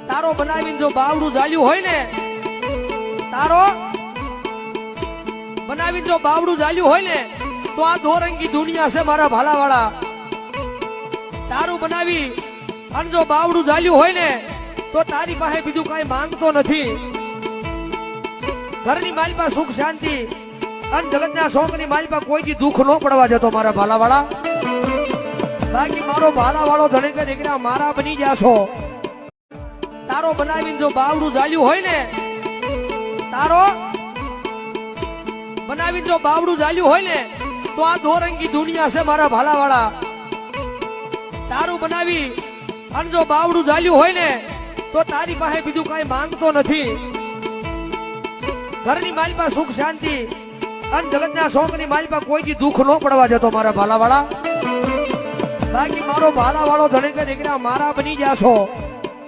તારો બનાવીને જો બાવડું ઝાલ્યું હોય ને, તારો બનાવીને જો બાવડું ઝાલ્યું હોય ને, તો આ દોરંગી દુનિયા છે મારા ભાલાવાળા. તારું બનાવી અને જો બાવડું ઝાલ્યું હોય ને, તો તારી પાસે બીજું કઈ માંગતો નથી. ઘરની માલપા સુખ શાંતિ અને જગતના શોખની માલપા કોઈથી દુઃખ ન પડવા જતો મારા ભાલાવાળા. બાકી મારો ભાલાવાળો ધણે કે દીકરા મારા બની જાશો. તારો બનાવીને જો બાવડું ઝાલ્યું હોય ને, તારો બનાવીને જો બાવડું ઝાલ્યું હોય ને, તો આ દોરંગી દુનિયા છે મારા ભાલાવાળા. તારું બનાવી અને જો બાવડું ઝાલ્યું હોય ને, તો તારી પાસે બીજું કઈ માંગતો નથી. ઘરની માલપા સુખ શાંતિ અને જગતના શોખની માલપા કોઈથી દુઃખ ન પડવા જતો મારા ભાલાવાળા. બાકી મારો ભાલાવાળો ધણે કે દીકરા મારા બની જાશો.